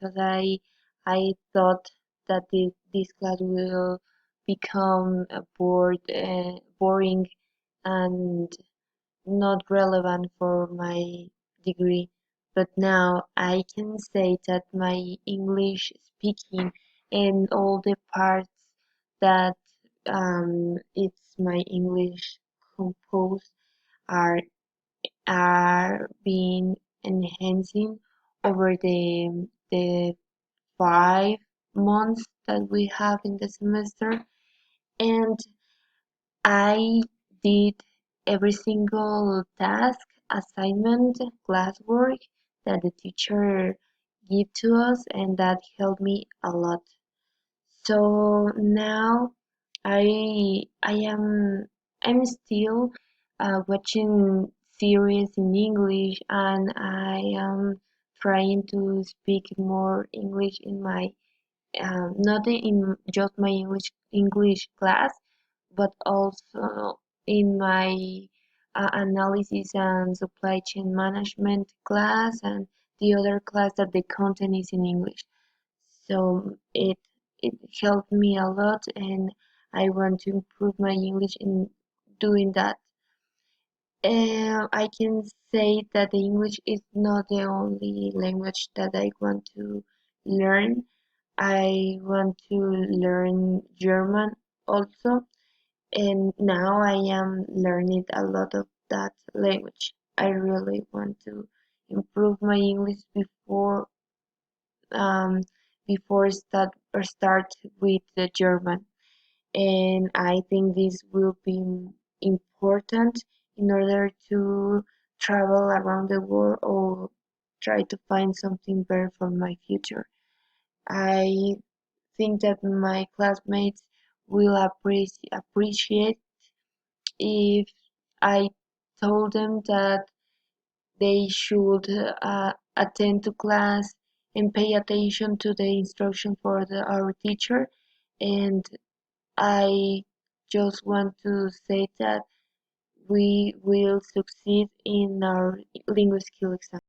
because I thought that this class will become boring and not relevant for my degree. But now I can say that my English speaking and all the parts that it's my English composed are being enhancing over the 5 months that we have in the semester, and I did every single task, assignment, classwork that the teacher gave to us, and that helped me a lot. So now I'm still watching series in English, and I am trying to speak more English in my not in just my English class, but also in my analysis and supply chain management class and the other class that the content is in English. So it helped me a lot, and I want to improve my English in doing that. I can say that the English is not the only language that I want to learn. I want to learn German also, and now I am learning a lot of that language. I really want to improve my English um, before start with the German, and I think this will be important in order to travel around the world or try to find something better for my future. I think that my classmates will appreciate if I told them that they should attend to class and pay attention to the instruction for our teacher. And I just want to say that we will succeed in our linguist skill exam.